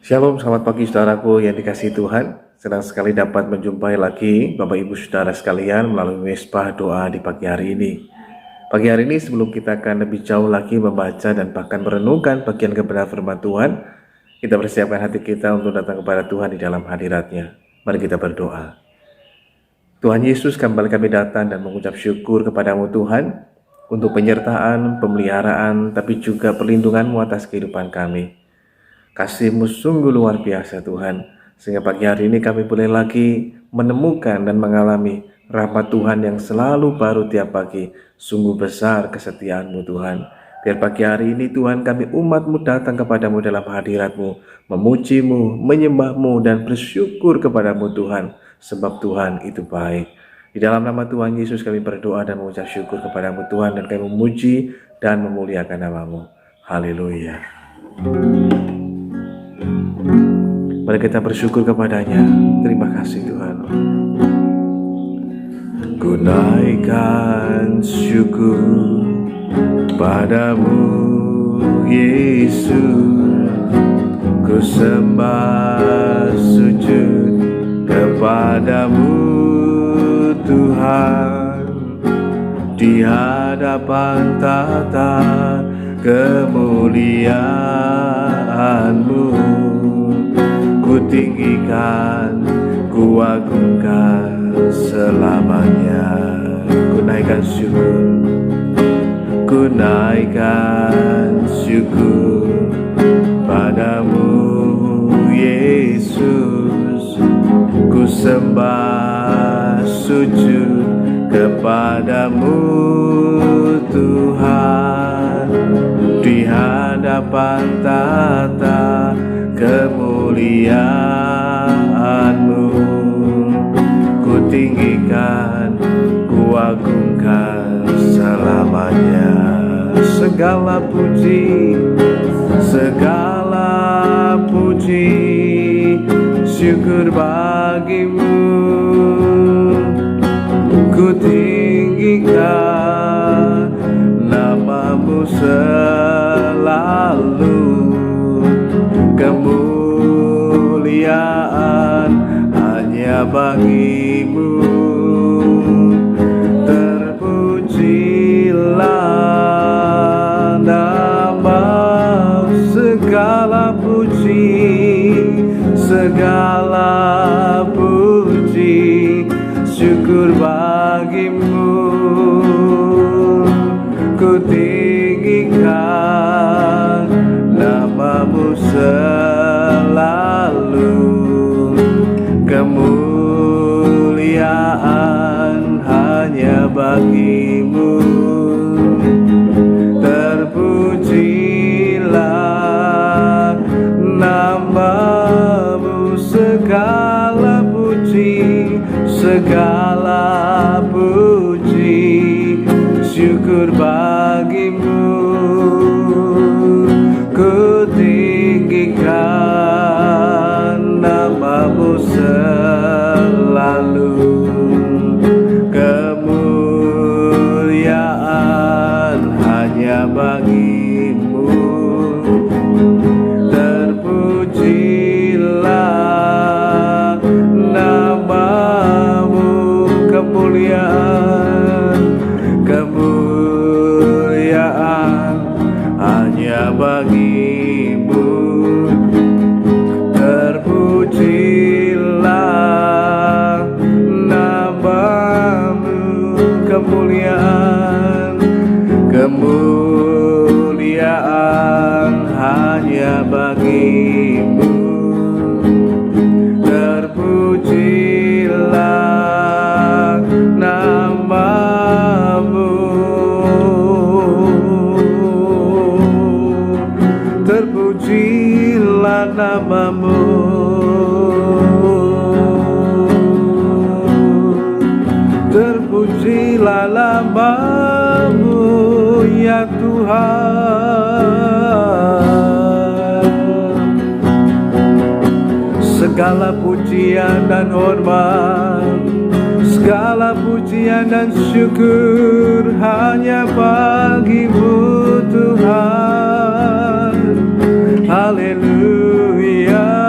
Shalom, selamat pagi saudaraku yang dikasihi Tuhan. Senang sekali dapat menjumpai lagi Bapak Ibu Saudara sekalian melalui Mesbah Doa di pagi hari ini. Pagi hari ini sebelum kita akan lebih jauh lagi membaca dan bahkan merenungkan bagian kebenaran firman Tuhan, kita persiapkan hati kita untuk datang kepada Tuhan di dalam hadirat-Nya. Mari kita berdoa. Tuhan Yesus, kembali kami datang dan mengucap syukur kepadamu Tuhan untuk penyertaan, pemeliharaan, tapi juga perlindungan-Mu atas kehidupan kami. Kasih-Mu sungguh luar biasa Tuhan, sehingga pagi hari ini kami boleh lagi menemukan dan mengalami rahmat Tuhan yang selalu baru tiap pagi. Sungguh besar kesetiaan-Mu Tuhan. Biar pagi hari ini Tuhan kami umat-Mu datang kepadamu dalam hadirat-Mu, memuji-Mu, menyembah-Mu dan bersyukur kepadamu Tuhan, sebab Tuhan itu baik. Di dalam nama Tuhan Yesus kami berdoa dan mengucap syukur kepadamu Tuhan, dan kami memuji dan memuliakan nama-Mu. Haleluya. Mari kita bersyukur kepadanya. Terima kasih Tuhan. Ku naikkan syukur padamu Yesus. Ku sembah sujud kepadamu Tuhan. Di hadapan tata kemuliaan-Mu, ku tinggikan, ku agungkan selamanya. Ku naikkan syukur padamu Yesus. Ku sembah sujud kepadamu Tuhan. Di hadapan tata kemuliaan-Mu, ku tinggikan, ku agungkan selamanya. Segala puji, syukur bagimu. Ku tinggikan nama-Mu selalu. Kemuliaan hanya bagi-Mu. Terpujilah nama-Mu. Segala puji, syukur bagi-Mu. Ku tinggikan nama-Mu selalu. Kemuliaan hanya bagi-Mu. Terpujilah nama-Mu. Segala puji, syukur bagi-Mu. Ku tinggikan nama-Mu selalu. Kemuliaan hanya bagi-Mu. Terpujilah nama-Mu. Kemuliaan hanya bagi-Mu. Terpujilah nama-Mu. Kemuliaan hanya bagi-Mu. Terpujilah nama-Mu. Terpujilah nama-Mu. Terpujilah nama-Mu ya Tuhan. Segala pujian dan hormat, segala pujian dan syukur hanya bagi-Mu Tuhan. Haleluya.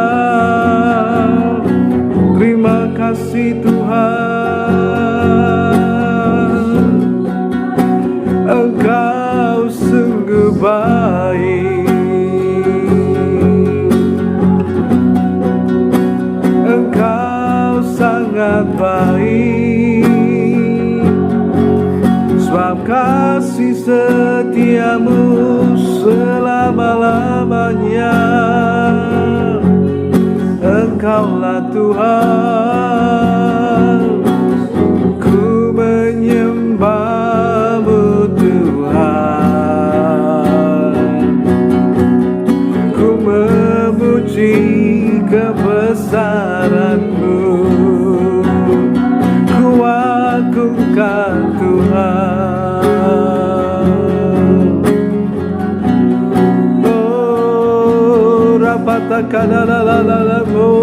Tuhan, ku menyembah-Mu Tuhan, ku memuji kebesaran-Mu, ku agungkan Tuhan. Oh, rapatakanalalalamo,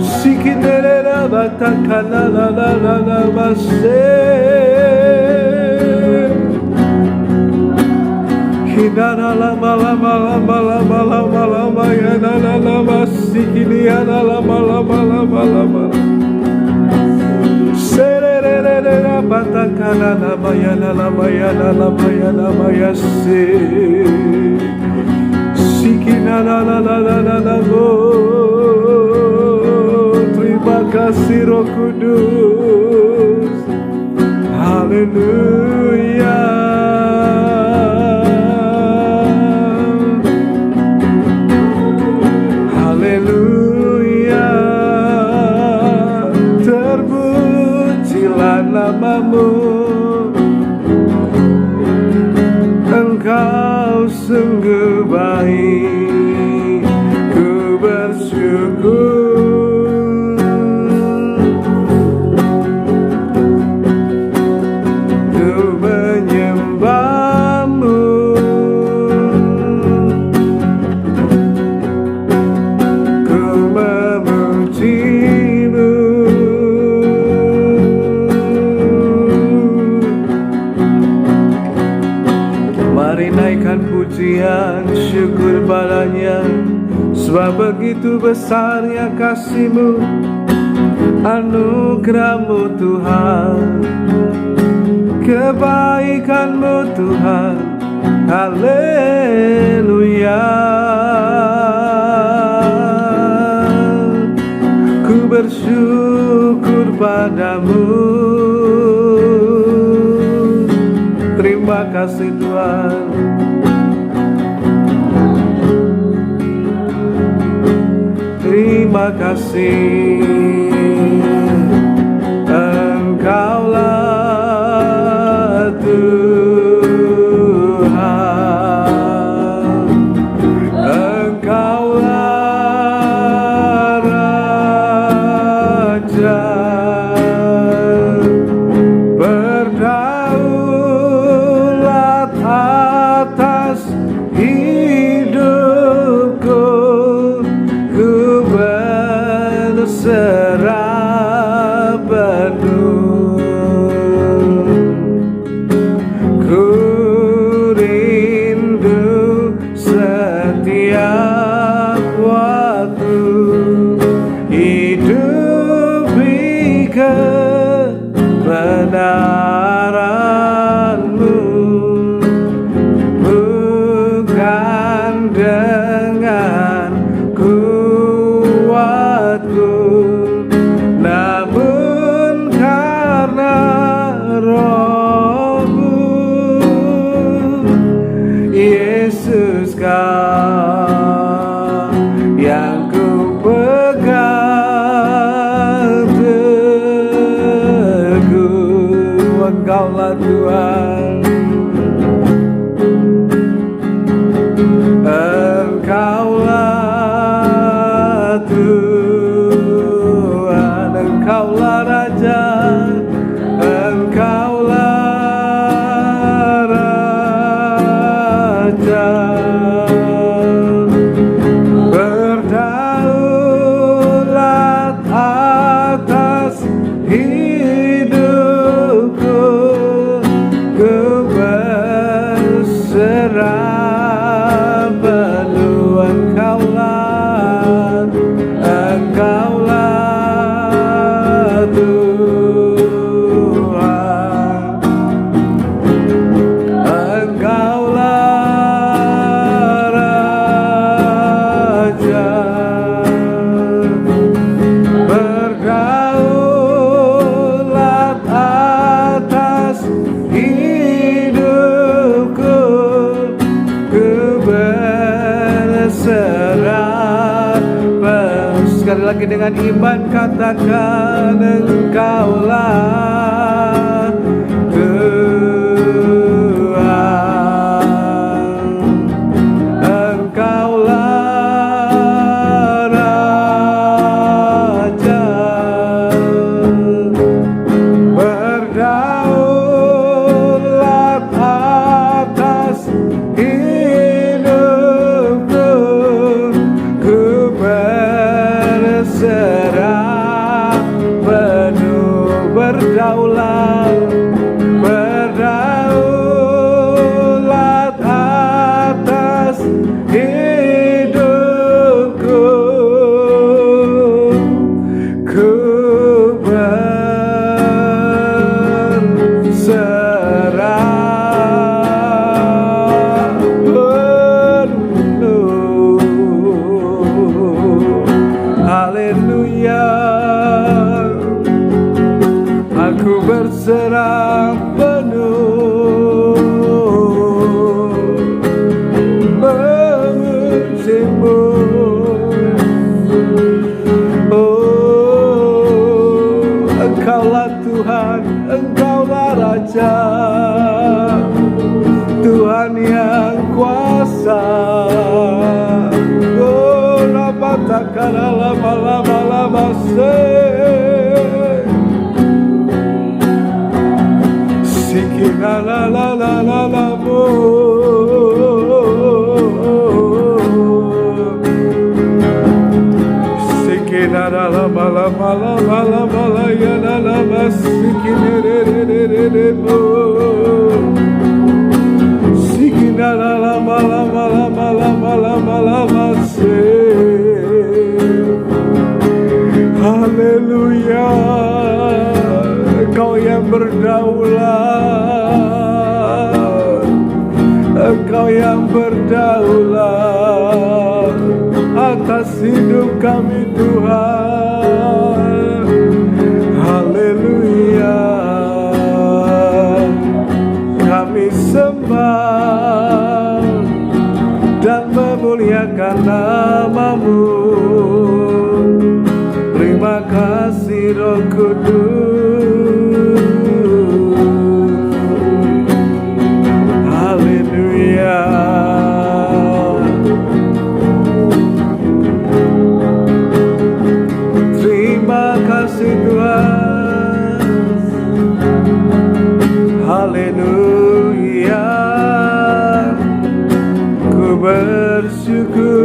sikinerera batakanalalalabase, hinana lama lama lama lama lama lama yana lama sikini yana lama lama lama lama serererera batakana lama yana lama yase sikina la la la la la la bo. Terima kasih Roh Kudus, haleluya. Haleluya, terpujilah nama-Mu, Engkau sungguh baik, ku bersyukur. Ku menyembah-Mu, mari naikkan pujian syukur padanya, sebab begitu besarnya kasih-Mu, anugerah-Mu Tuhan, kebaikan-Mu Tuhan, haleluya. Ku bersyukur padamu, terima kasih Tuhan. Terima kasih, Engkaulah Tuhan, Engkaulah Raja, berdaulat atas hidupku, ku berserah penuh, ku rindu setiap waktu hidupi kebenaran-Mu, bukan dengan kuatku, namun karena Roh-Mu, Yesus Kau yang ku pegang teguh. Engkaulah Tuhan, Engkaulah Tuhan, Engkaulah Raja, Engkaulah Raja, berdaulat atas hidupku, ku berserah penuh. Engkaulah Tuhan, Engkaulah Raja, berdaulat atas hidupku, lagi dengan iman katakan Engkaulah Tuhan, Engkaulah Raja, berdaulat atas hidupku, ku berserah penuh, berdaulat atas hidupku, ku berserah penuh. Haleluya, aku berserah penuh memujimu. Oh, Engkaulah Tuhan, Engkaulah Raja, Tuhan yang kuasa. Oh, rapatakala lama-lama sikina la la la la la mo, sikina la la la la la ya la la la sikina re re re re re mo, sikina la la la la se. Haleluya, Engkau yang berdaulat, Engkau yang berdaulat atas hidup kami Tuhan. Haleluya, kami sembah dan memuliakan nama-Mu. Terima kasih Roh Kudus. Haleluya. Terima kasih Tuhan. Haleluya. Ku bersyukur.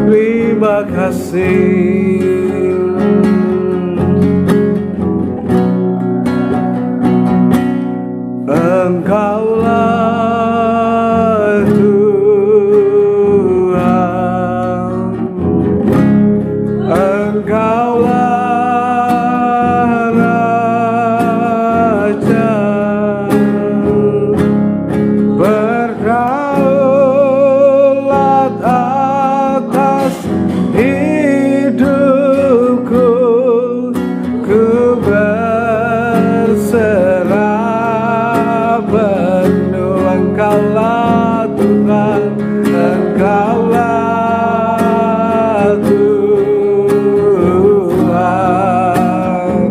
Terima kasih. Engkaulah Tuhan, Engkaulah Raja, berdaulat atas hidupku, ku berserah penuh. Engkaulah Tuhan, Engkaulah Tuhan,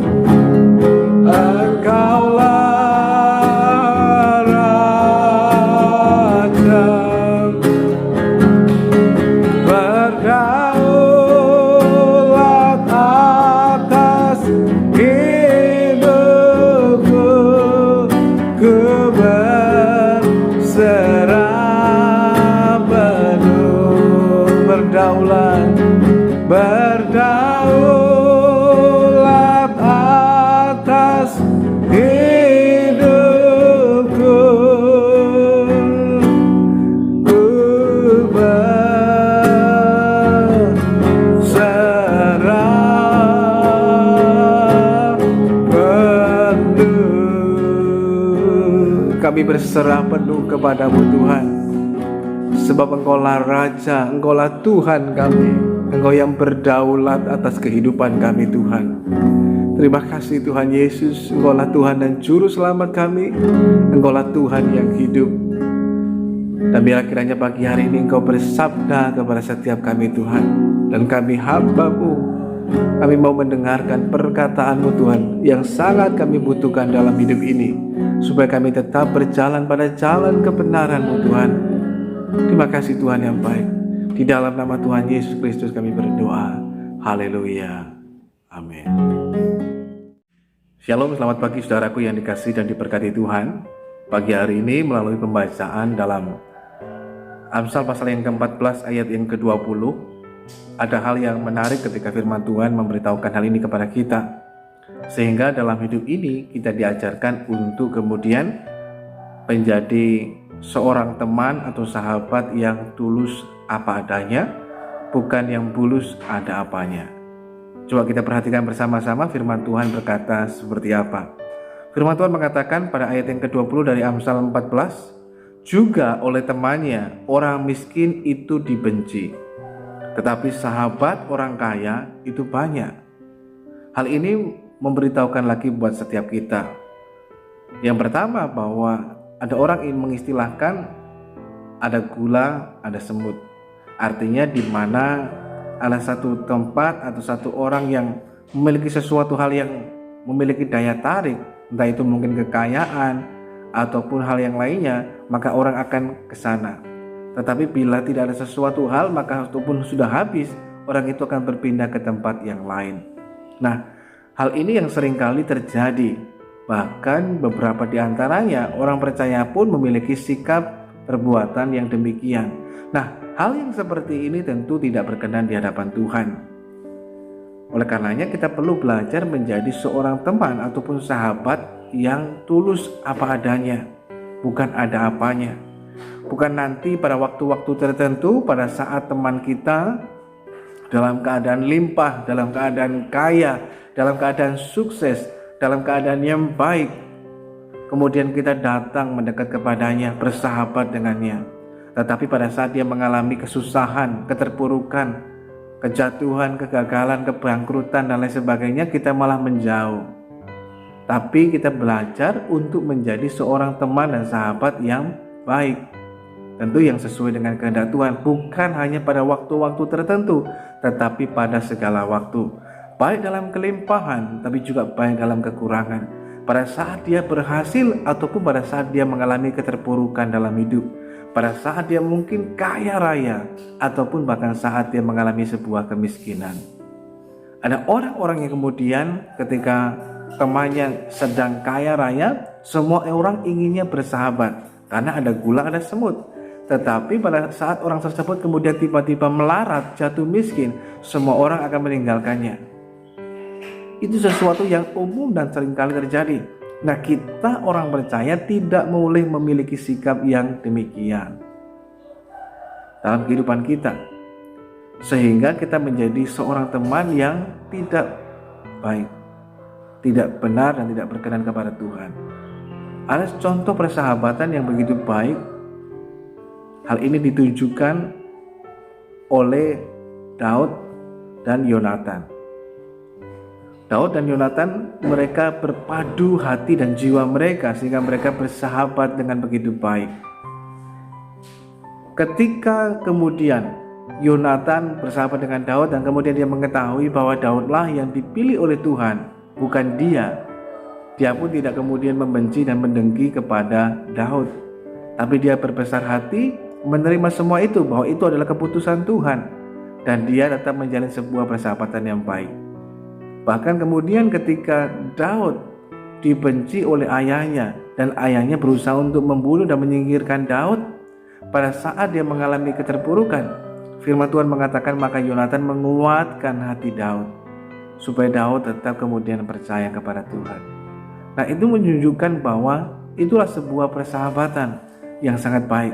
Engkaulah Raja, berdaulat atas hidupku, ku berserah penuh. Berdaulat atas hidupku, ku berserah penuh. Kami berserah penuh kepadamu Tuhan. Sebab Engkaulah Raja, Engkaulah Tuhan kami, Engkau yang berdaulat atas kehidupan kami Tuhan. Terima kasih Tuhan Yesus, Engkaulah Tuhan dan Juru Selamat kami, Engkaulah Tuhan yang hidup. Dan biar kiranya pagi hari ini Engkau bersabda kepada setiap kami Tuhan, dan kami hamba-Mu, kami mau mendengarkan perkataan-Mu Tuhan, yang sangat kami butuhkan dalam hidup ini, supaya kami tetap berjalan pada jalan kebenaran-Mu Tuhan. Terima kasih Tuhan yang baik. Di dalam nama Tuhan Yesus Kristus kami berdoa. Haleluya. Amin. Shalom, selamat pagi saudaraku yang dikasihi dan diberkati Tuhan. Pagi hari ini melalui pembacaan dalam Amsal pasal yang ke-14 ayat yang ke-20, ada hal yang menarik ketika firman Tuhan memberitahukan hal ini kepada kita. Sehingga dalam hidup ini kita diajarkan untuk kemudian menjadi seorang teman atau sahabat yang tulus apa adanya, bukan yang bulus ada apanya. Coba kita perhatikan bersama-sama firman Tuhan berkata seperti apa. Firman Tuhan mengatakan pada ayat yang ke-20 dari Amsal 14, juga oleh temannya orang miskin itu dibenci, tetapi sahabat orang kaya itu banyak. Hal ini memberitahukan lagi buat setiap kita. Yang pertama, bahwa ada orang yang mengistilahkan ada gula, ada semut. Artinya di mana ada satu tempat atau satu orang yang memiliki sesuatu hal yang memiliki daya tarik, entah itu mungkin kekayaan ataupun hal yang lainnya, maka orang akan ke sana. Tetapi bila tidak ada sesuatu hal, maka ataupun sudah habis, orang itu akan berpindah ke tempat yang lain. Nah, hal ini yang seringkali terjadi. Bahkan beberapa di antaranya orang percaya pun memiliki sikap perbuatan yang demikian. Nah, hal yang seperti ini tentu tidak berkenan di hadapan Tuhan. Oleh karenanya kita perlu belajar menjadi seorang teman ataupun sahabat yang tulus apa adanya, bukan ada apanya. Bukan nanti pada waktu-waktu tertentu, pada saat teman kita dalam keadaan limpah, dalam keadaan kaya, dalam keadaan sukses, dalam keadaan yang baik, kemudian kita datang mendekat kepadanya, bersahabat dengannya. Tetapi pada saat dia mengalami kesusahan, keterpurukan, kejatuhan, kegagalan, kebangkrutan dan lain sebagainya, kita malah menjauh. Tapi kita belajar untuk menjadi seorang teman dan sahabat yang baik, tentu yang sesuai dengan kehendak Tuhan, bukan hanya pada waktu-waktu tertentu, tetapi pada segala waktu, baik dalam kelimpahan, tapi juga baik dalam kekurangan, pada saat dia berhasil ataupun pada saat dia mengalami keterpurukan dalam hidup, pada saat dia mungkin kaya raya ataupun bahkan saat dia mengalami sebuah kemiskinan. Ada orang-orang yang kemudian ketika temannya sedang kaya raya, semua orang inginnya bersahabat karena ada gula, ada semut. Tetapi pada saat orang tersebut kemudian tiba-tiba melarat, jatuh miskin, semua orang akan meninggalkannya. Itu sesuatu yang umum dan seringkali terjadi. Nah, kita orang percaya tidak boleh memiliki sikap yang demikian dalam kehidupan kita, sehingga kita menjadi seorang teman yang tidak baik, tidak benar dan tidak berkenan kepada Tuhan. Ada contoh persahabatan yang begitu baik. Hal ini ditunjukkan oleh Daud dan Yonatan. Daud dan Yonatan, mereka berpadu hati dan jiwa mereka sehingga mereka bersahabat dengan begitu baik. Ketika kemudian Yonatan bersahabat dengan Daud dan kemudian dia mengetahui bahwa Daudlah yang dipilih oleh Tuhan, bukan dia pun tidak kemudian membenci dan mendengki kepada Daud, tapi dia berbesar hati menerima semua itu, bahwa itu adalah keputusan Tuhan, dan dia tetap menjalin sebuah persahabatan yang baik. Bahkan kemudian ketika Daud dibenci oleh ayahnya dan ayahnya berusaha untuk membunuh dan menyingkirkan Daud, pada saat dia mengalami keterpurukan, firman Tuhan mengatakan maka Yonatan menguatkan hati Daud supaya Daud tetap kemudian percaya kepada Tuhan. Nah, itu menunjukkan bahwa itulah sebuah persahabatan yang sangat baik,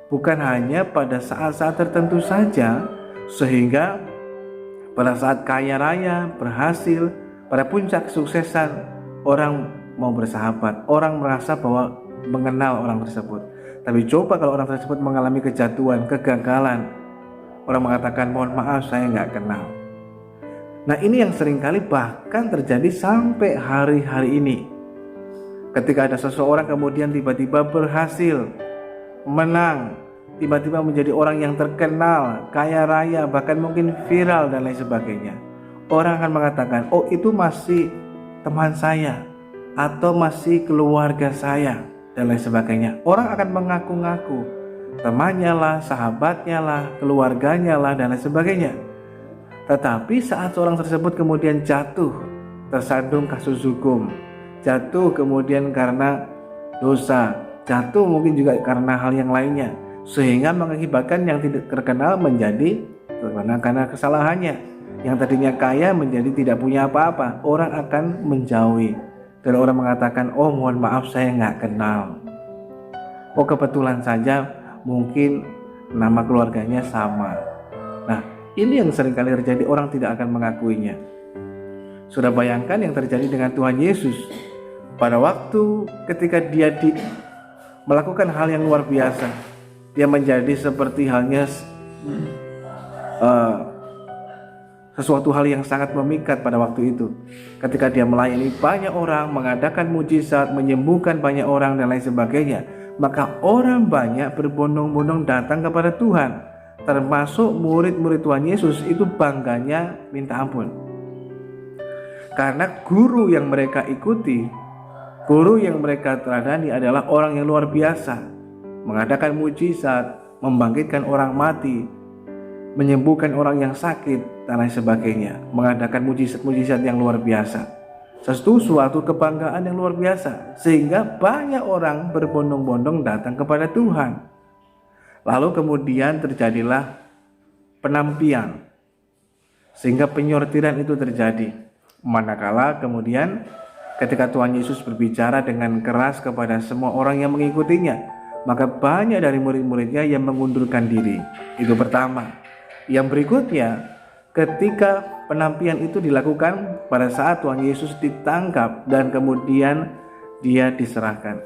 bukan hanya pada saat-saat tertentu saja, sehingga pada saat kaya raya, berhasil, pada puncak kesuksesan, orang mau bersahabat, orang merasa bahwa mengenal orang tersebut. Tapi coba kalau orang tersebut mengalami kejatuhan, kegagalan, orang mengatakan mohon maaf saya nggak kenal. Nah ini yang seringkali bahkan terjadi sampai hari-hari ini. Ketika ada seseorang kemudian tiba-tiba berhasil menang, tiba-tiba menjadi orang yang terkenal, kaya raya, bahkan mungkin viral dan lain sebagainya, orang akan mengatakan, oh itu masih teman saya atau masih keluarga saya dan lain sebagainya. Orang akan mengaku-ngaku temannya lah, sahabatnya lah, keluarganya lah dan lain sebagainya. Tetapi saat seorang tersebut kemudian jatuh, tersandung kasus hukum, jatuh kemudian karena dosa, jatuh mungkin juga karena hal yang lainnya, sehingga mengakibatkan yang tidak terkenal menjadi terkenal karena kesalahannya. Yang tadinya kaya menjadi tidak punya apa-apa. Orang akan menjauhi dan orang mengatakan, oh mohon maaf saya nggak kenal. Oh kebetulan saja mungkin nama keluarganya sama. Nah ini yang seringkali terjadi, orang tidak akan mengakuinya. Sudah bayangkan yang terjadi dengan Tuhan Yesus pada waktu ketika dia melakukan hal yang luar biasa. Dia menjadi seperti halnya sesuatu hal yang sangat memikat pada waktu itu. Ketika dia melayani banyak orang, mengadakan mujizat, menyembuhkan banyak orang dan lain sebagainya, maka orang banyak berbondong-bondong datang kepada Tuhan. Termasuk murid-murid Tuhan Yesus itu bangganya minta ampun. Karena guru yang mereka ikuti, guru yang mereka teladani adalah orang yang luar biasa, mengadakan mujizat, membangkitkan orang mati, menyembuhkan orang yang sakit dan lain sebagainya, mengadakan mujizat-mujizat yang luar biasa. Suatu kebanggaan yang luar biasa, sehingga banyak orang berbondong-bondong datang kepada Tuhan. Lalu kemudian terjadilah penampian, sehingga penyortiran itu terjadi. Manakala kemudian ketika Tuhan Yesus berbicara dengan keras kepada semua orang yang mengikutinya, maka banyak dari murid-muridnya yang mengundurkan diri. Itu pertama. Yang berikutnya, ketika penampian itu dilakukan pada saat Tuhan Yesus ditangkap dan kemudian dia diserahkan.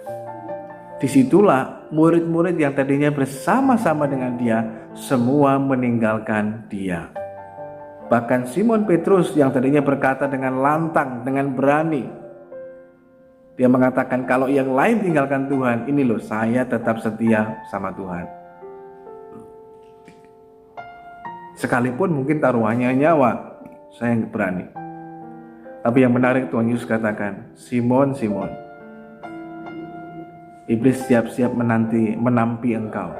Disitulah murid-murid yang tadinya bersama-sama dengan dia semua meninggalkan dia. Bahkan Simon Petrus yang tadinya berkata dengan lantang, dengan berani, dia mengatakan kalau yang lain tinggalkan Tuhan, ini loh saya tetap setia sama Tuhan. Sekalipun mungkin taruhannya nyawa, saya berani. Tapi yang menarik Tuhan Yesus katakan, Simon, Simon, iblis siap-siap menampi engkau.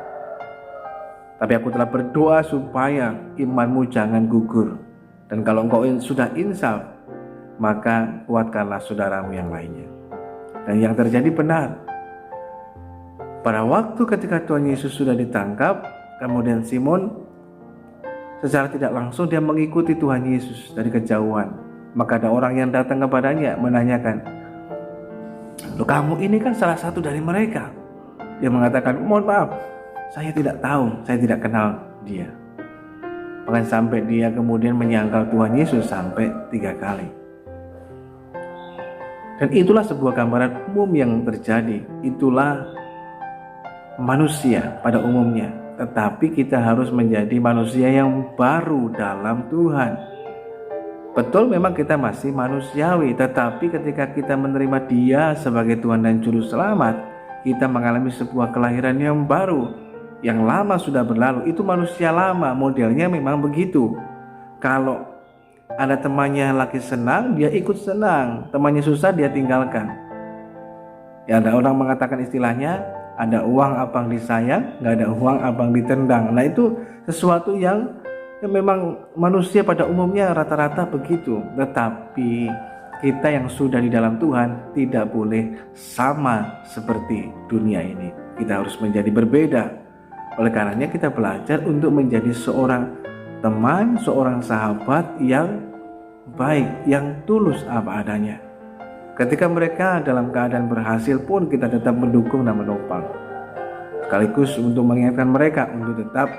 Tapi aku telah berdoa supaya imanmu jangan gugur. Dan kalau engkau sudah insaf, maka kuatkanlah saudaramu yang lainnya. Dan yang terjadi benar. Pada waktu ketika Tuhan Yesus sudah ditangkap, kemudian Simon secara tidak langsung dia mengikuti Tuhan Yesus dari kejauhan. Maka ada orang yang datang kepadanya menanyakan, loh kamu ini kan salah satu dari mereka. Dia mengatakan, mohon maaf, saya tidak tahu, saya tidak kenal dia. Bahkan sampai dia kemudian menyangkal Tuhan Yesus sampai 3 kali. Dan itulah sebuah gambaran umum yang terjadi. Itulah manusia pada umumnya. Tetapi kita harus menjadi manusia yang baru dalam Tuhan. Betul memang kita masih manusiawi, tetapi ketika kita menerima Dia sebagai Tuhan dan Juru Selamat, kita mengalami sebuah kelahiran yang baru. Yang lama sudah berlalu, itu manusia lama, modelnya memang begitu. Kalau ada temannya lagi senang, dia ikut senang. Temannya susah, dia tinggalkan. Ya, ada orang mengatakan istilahnya, ada uang abang disayang, nggak ada uang abang ditendang. Nah itu sesuatu yang memang manusia pada umumnya rata-rata begitu. Tetapi kita yang sudah di dalam Tuhan tidak boleh sama seperti dunia ini. Kita harus menjadi berbeda. Oleh karenanya kita belajar untuk menjadi seorang teman, seorang sahabat yang baik, yang tulus apa adanya. Ketika mereka dalam keadaan berhasil pun kita tetap mendukung dan menopang. Sekaligus untuk mengingatkan mereka untuk tetap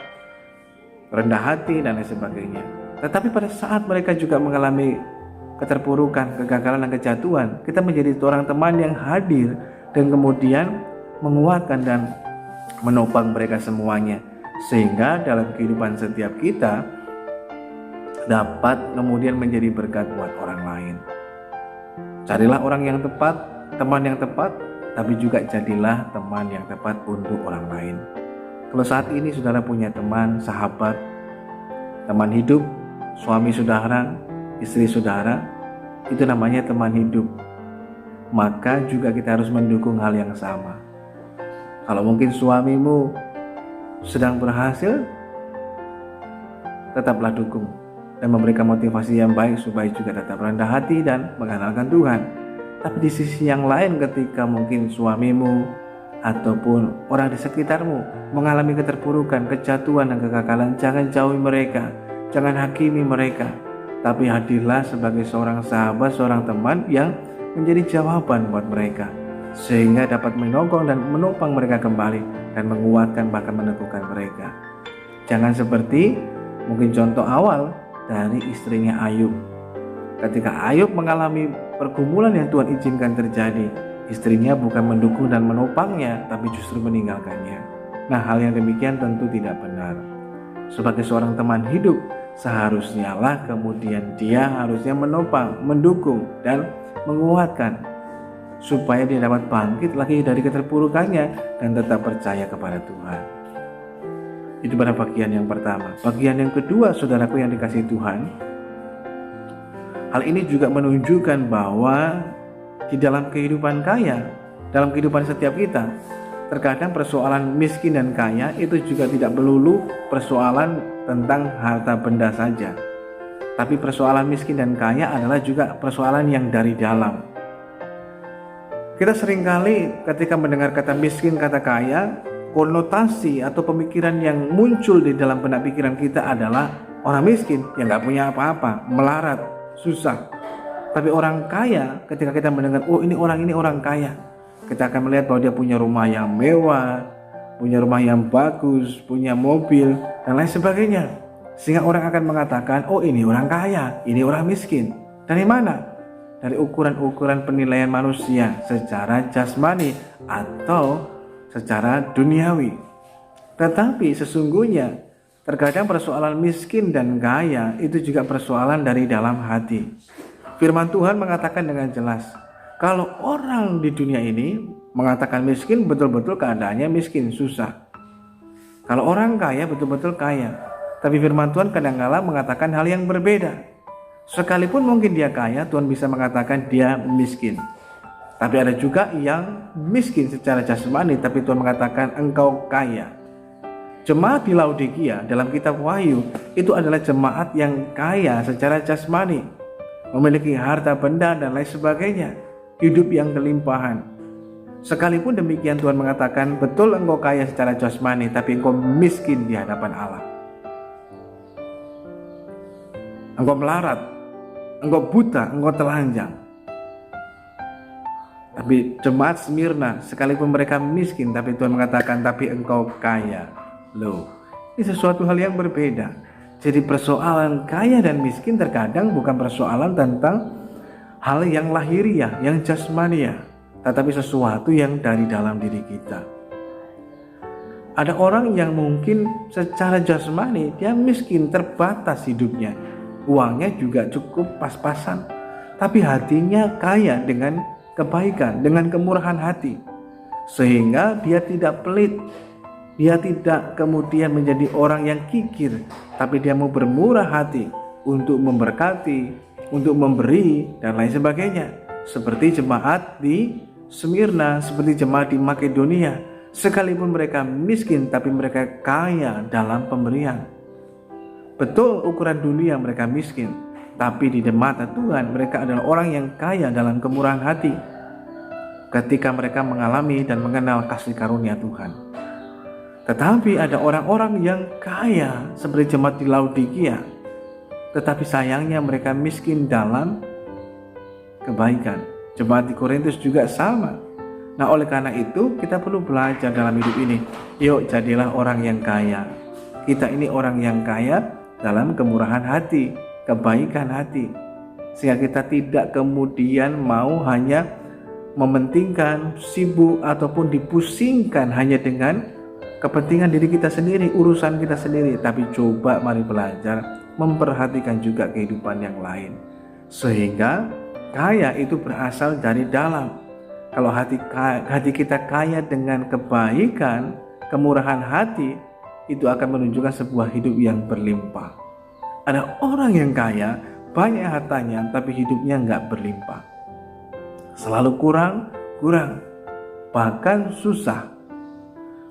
rendah hati dan lain sebagainya. Tetapi pada saat mereka juga mengalami keterpurukan, kegagalan dan kejatuhan, kita menjadi seorang teman yang hadir dan kemudian menguatkan dan menopang mereka semuanya, sehingga dalam kehidupan setiap kita dapat kemudian menjadi berkat buat orang lain. Carilah orang yang tepat, teman yang tepat, tapi juga jadilah teman yang tepat untuk orang lain. Kalau saat ini saudara punya teman, sahabat, teman hidup, suami saudara, istri saudara, itu namanya teman hidup. Maka juga kita harus mendukung hal yang sama. Kalau mungkin suamimu sedang berhasil, tetaplah dukung dan memberikan motivasi yang baik supaya juga tetap rendah hati dan mengandalkan Tuhan. Tapi di sisi yang lain, ketika mungkin suamimu ataupun orang di sekitarmu mengalami keterpurukan, kejatuhan dan kegagalan, jangan jauhi mereka, jangan hakimi mereka, tapi hadirlah sebagai seorang sahabat, seorang teman yang menjadi jawaban buat mereka, sehingga dapat menongkong dan menopang mereka kembali dan menguatkan bahkan meneguhkan mereka. Jangan seperti mungkin contoh awal dari istrinya Ayub. Ketika Ayub mengalami pergumulan yang Tuhan izinkan terjadi, istrinya bukan mendukung dan menopangnya, tapi justru meninggalkannya. Nah, hal yang demikian tentu tidak benar. Sebagai seorang teman hidup, seharusnya lah kemudian dia harusnya menopang, mendukung, dan menguatkan supaya dia dapat bangkit lagi dari keterpurukannya dan tetap percaya kepada Tuhan. Itu pada bagian yang pertama. Bagian yang kedua, saudaraku yang dikasihi Tuhan, hal ini juga menunjukkan bahwa di dalam kehidupan kaya, dalam kehidupan setiap kita, terkadang persoalan miskin dan kaya itu juga tidak melulu persoalan tentang harta benda saja. Tapi persoalan miskin dan kaya adalah juga persoalan yang dari dalam. Kita seringkali ketika mendengar kata miskin, kata kaya, konotasi atau pemikiran yang muncul di dalam benak pikiran kita adalah orang miskin yang gak punya apa-apa, melarat, susah. Tapi orang kaya, ketika kita mendengar, oh ini orang kaya, kita akan melihat bahwa dia punya rumah yang mewah, punya rumah yang bagus, punya mobil, dan lain sebagainya. Sehingga orang akan mengatakan, oh ini orang kaya, ini orang miskin. Dari mana? Dari ukuran-ukuran penilaian manusia secara jasmani atau secara duniawi. Tetapi sesungguhnya terkadang persoalan miskin dan kaya itu juga persoalan dari dalam hati. Firman Tuhan mengatakan dengan jelas, kalau orang di dunia ini mengatakan miskin, betul-betul keadaannya miskin, susah. Kalau orang kaya, betul-betul kaya. Tapi firman Tuhan kadang-kala mengatakan hal yang berbeda. Sekalipun mungkin dia kaya, Tuhan bisa mengatakan dia miskin. Tapi ada juga yang miskin secara jasmani, tapi Tuhan mengatakan engkau kaya. Jemaat di Laodikia dalam kitab Wahyu itu adalah jemaat yang kaya secara jasmani, memiliki harta benda dan lain sebagainya, hidup yang kelimpahan. Sekalipun demikian Tuhan mengatakan betul engkau kaya secara jasmani, tapi engkau miskin di hadapan Allah. Engkau melarat, engkau buta, engkau telanjang. Tapi jemaat Smyrna, sekalipun mereka miskin, tapi Tuhan mengatakan tapi engkau kaya. Loh, ini sesuatu hal yang berbeda. Jadi persoalan kaya dan miskin terkadang bukan persoalan tentang hal yang lahiriah, yang jasmaniah, tetapi sesuatu yang dari dalam diri kita. Ada orang yang mungkin secara jasmani dia miskin, terbatas hidupnya, uangnya juga cukup pas-pasan, tapi hatinya kaya dengan kebaikan, dengan kemurahan hati, sehingga dia tidak pelit, dia tidak kemudian menjadi orang yang kikir, tapi dia mau bermurah hati untuk memberkati, untuk memberi dan lain sebagainya. Seperti jemaat di Smyrna, seperti jemaat di Makedonia, sekalipun mereka miskin tapi mereka kaya dalam pemberian. Betul ukuran dunia mereka miskin, tapi di mata Tuhan mereka adalah orang yang kaya dalam kemurahan hati ketika mereka mengalami dan mengenal kasih karunia Tuhan. Tetapi ada orang-orang yang kaya seperti jemaat di Laodikia, tetapi sayangnya mereka miskin dalam kebaikan. Jemaat di Korintus juga sama. Nah, oleh karena itu kita perlu belajar dalam hidup ini. Yuk jadilah orang yang kaya. Kita ini orang yang kaya dalam kemurahan hati, kebaikan hati, sehingga kita tidak kemudian mau hanya mementingkan, sibuk ataupun dipusingkan hanya dengan kepentingan diri kita sendiri, urusan kita sendiri. Tapi coba mari belajar memperhatikan juga kehidupan yang lain. Sehingga kaya itu berasal dari dalam. Kalau hati kita kaya dengan kebaikan, kemurahan hati, itu akan menunjukkan sebuah hidup yang berlimpah. Ada orang yang kaya, banyak hartanya, tapi hidupnya nggak berlimpah. Selalu kurang, bahkan susah.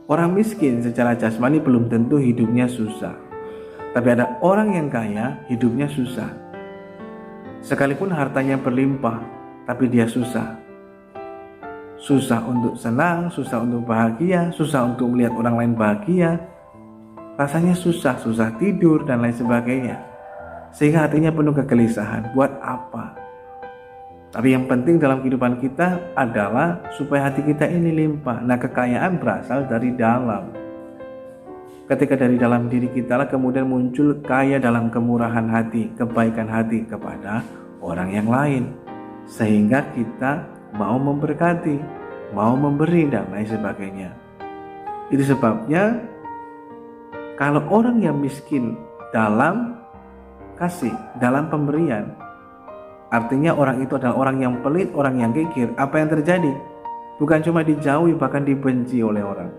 Orang miskin secara jasmani belum tentu hidupnya susah. Tapi ada orang yang kaya, hidupnya susah. Sekalipun hartanya berlimpah, tapi dia susah. Susah untuk senang, susah untuk bahagia, susah untuk melihat orang lain bahagia. Rasanya susah tidur dan lain sebagainya. Sehingga hatinya penuh kegelisahan. Buat apa? Tapi yang penting dalam kehidupan kita adalah supaya hati kita ini limpah. Nah, kekayaan berasal dari dalam. Ketika dari dalam diri kita lah kemudian muncul kaya dalam kemurahan hati, kebaikan hati kepada orang yang lain. Sehingga kita mau memberkati, mau memberi dan lain sebagainya. Itu sebabnya kalau orang yang miskin dalam kasih, dalam pemberian, artinya orang itu adalah orang yang pelit, orang yang kikir. Apa yang terjadi? Bukan cuma dijauhi, bahkan dibenci oleh orang.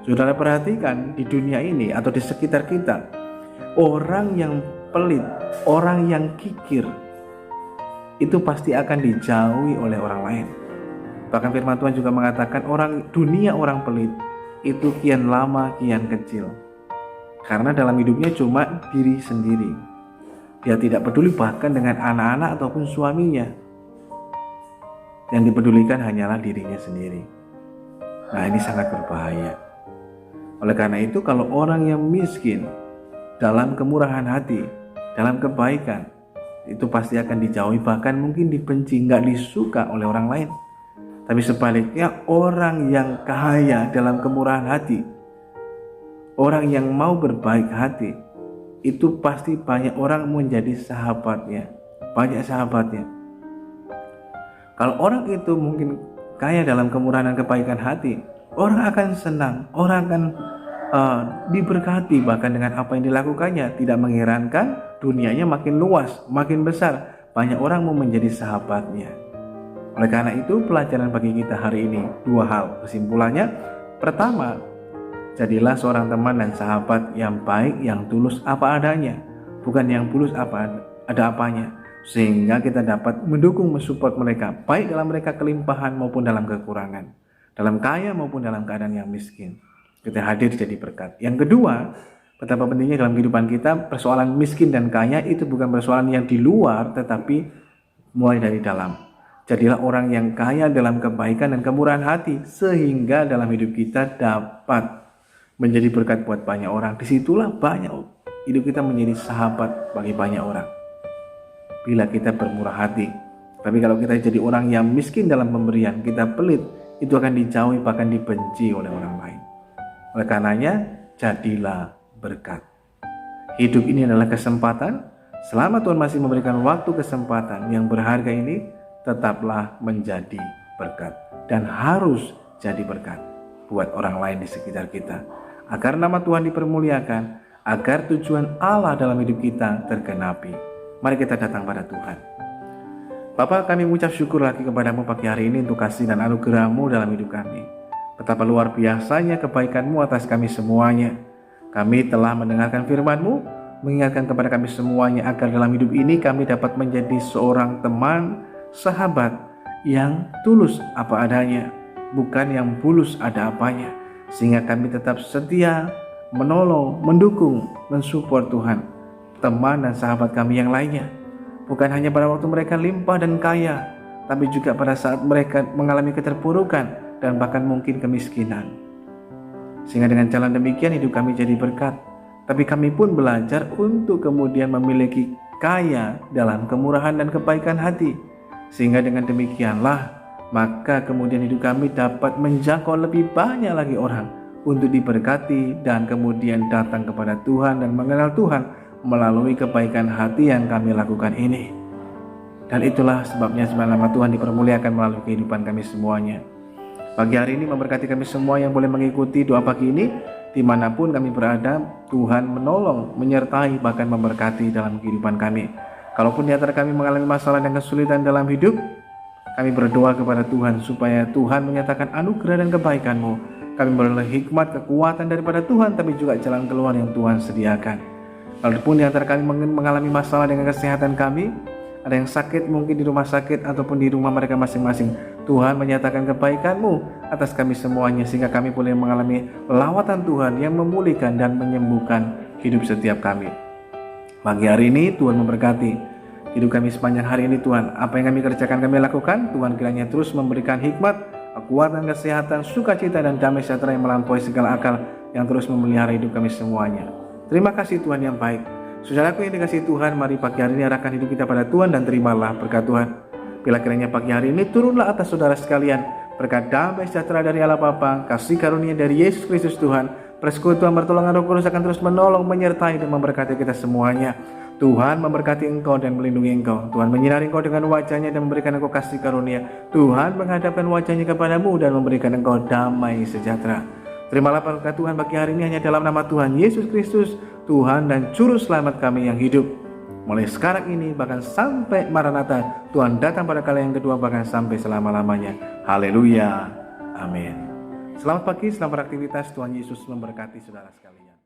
Saudara perhatikan di dunia ini atau di sekitar kita, orang yang pelit, orang yang kikir, itu pasti akan dijauhi oleh orang lain. Bahkan firman Tuhan juga mengatakan dunia orang pelit itu kian lama kian kecil. Karena dalam hidupnya cuma diri sendiri. Dia tidak peduli bahkan dengan anak-anak ataupun suaminya. Yang dipedulikan hanyalah dirinya sendiri. Nah, ini sangat berbahaya. Oleh karena itu kalau orang yang miskin dalam kemurahan hati, dalam kebaikan, itu pasti akan dijauhi, bahkan mungkin dibenci, nggak disuka oleh orang lain. Tapi sebaliknya orang yang kaya dalam kemurahan hati, orang yang mau berbaik hati, itu pasti banyak orang menjadi sahabatnya, banyak sahabatnya. Kalau orang itu mungkin kaya dalam kemurahan dan kebaikan hati, orang akan senang, orang akan diberkati bahkan dengan apa yang dilakukannya. Tidak mengherankan dunianya makin luas, makin besar, banyak orang mau menjadi sahabatnya. Oleh karena itu pelajaran bagi kita hari ini dua hal. Kesimpulannya, pertama, jadilah seorang teman dan sahabat yang baik, yang tulus apa adanya, bukan yang bulus ada apanya, sehingga kita dapat mendukung, mensupport mereka, baik dalam mereka kelimpahan maupun dalam kekurangan, dalam kaya maupun dalam keadaan yang miskin. Kita hadir jadi berkat. Yang kedua, betapa pentingnya dalam kehidupan kita, persoalan miskin dan kaya itu bukan persoalan yang di luar, tetapi mulai dari dalam. Jadilah orang yang kaya dalam kebaikan dan kemurahan hati, sehingga dalam hidup kita dapat menjadi berkat buat banyak orang. Disitulah banyak hidup kita menjadi sahabat bagi banyak orang. Bila kita bermurah hati. Tapi kalau kita jadi orang yang miskin dalam pemberian, kita pelit, itu akan dijauhi bahkan dibenci oleh orang lain. Oleh karenanya, jadilah berkat. Hidup ini adalah kesempatan. Selama Tuhan masih memberikan waktu kesempatan yang berharga ini, tetaplah menjadi berkat. Dan harus jadi berkat buat orang lain di sekitar kita. Agar nama Tuhan dipermuliakan, agar tujuan Allah dalam hidup kita tergenapi. Mari kita datang pada Tuhan. Bapa, kami mengucap syukur lagi kepadamu pagi hari ini untuk kasih dan anugerah-Mu dalam hidup kami. Betapa luar biasanya kebaikan-Mu atas kami semuanya. Kami telah mendengarkan firman-Mu, mengingatkan kepada kami semuanya agar dalam hidup ini kami dapat menjadi seorang teman, sahabat yang tulus apa adanya, bukan yang bulus ada apanya. Sehingga kami tetap setia, menolong, mendukung, mensupport Tuhan, teman dan sahabat kami yang lainnya. Bukan hanya pada waktu mereka limpah dan kaya, tapi juga pada saat mereka mengalami keterpurukan dan bahkan mungkin kemiskinan. Sehingga dengan jalan demikian hidup kami jadi berkat. Tapi kami pun belajar untuk kemudian memiliki kaya dalam kemurahan dan kebaikan hati. Sehingga dengan demikianlah maka kemudian hidup kami dapat menjangkau lebih banyak lagi orang untuk diberkati dan kemudian datang kepada Tuhan dan mengenal Tuhan melalui kebaikan hati yang kami lakukan ini. Dan itulah sebabnya nama Tuhan dipermuliakan melalui kehidupan kami semuanya. Pagi hari ini memberkati kami semua yang boleh mengikuti doa pagi ini. Dimanapun kami berada, Tuhan menolong, menyertai, bahkan memberkati dalam kehidupan kami. Kalaupun di antara kami mengalami masalah dan kesulitan dalam hidup, kami berdoa kepada Tuhan supaya Tuhan menyatakan anugerah dan kebaikan-Mu. Kami beroleh hikmat, kekuatan daripada Tuhan, tapi juga jalan keluar yang Tuhan sediakan. Kalaupun di antara kami mengalami masalah dengan kesehatan kami, ada yang sakit mungkin di rumah sakit ataupun di rumah mereka masing-masing, Tuhan menyatakan kebaikan-Mu atas kami semuanya, sehingga kami boleh mengalami lawatan Tuhan yang memulihkan dan menyembuhkan hidup setiap kami. Pagi hari ini Tuhan memberkati hidup kami sepanjang hari ini. Tuhan, apa yang kami kerjakan kami lakukan, Tuhan kiranya terus memberikan hikmat, kekuatan, kesehatan, sukacita, dan damai sejahtera yang melampaui segala akal, yang terus memelihara hidup kami semuanya. Terima kasih Tuhan yang baik. Saudaraku yang dikasihi Tuhan, mari pagi hari ini arahkan hidup kita pada Tuhan dan terimalah berkat Tuhan. Bila kiranya pagi hari ini turunlah atas saudara sekalian berkat damai sejahtera dari Allah Bapa, kasih karunia dari Yesus Kristus Tuhan, persekutuan pertolongan Roh Kudus akan terus menolong, menyertai, dan memberkati kita semuanya. Tuhan memberkati engkau dan melindungi engkau. Tuhan menyinari engkau dengan wajah-Nya dan memberikan engkau kasih karunia. Tuhan menghadapkan wajah-Nya kepadamu dan memberikan engkau damai sejahtera. Terimalah berkat Tuhan bagi hari ini hanya dalam nama Tuhan Yesus Kristus, Tuhan dan Juru Selamat kami yang hidup. Mulai sekarang ini bahkan sampai Maranatha, Tuhan datang pada kali yang kedua, bahkan sampai selama-lamanya. Haleluya. Amin. Selamat pagi, selamat beraktivitas. Tuhan Yesus memberkati saudara sekalian.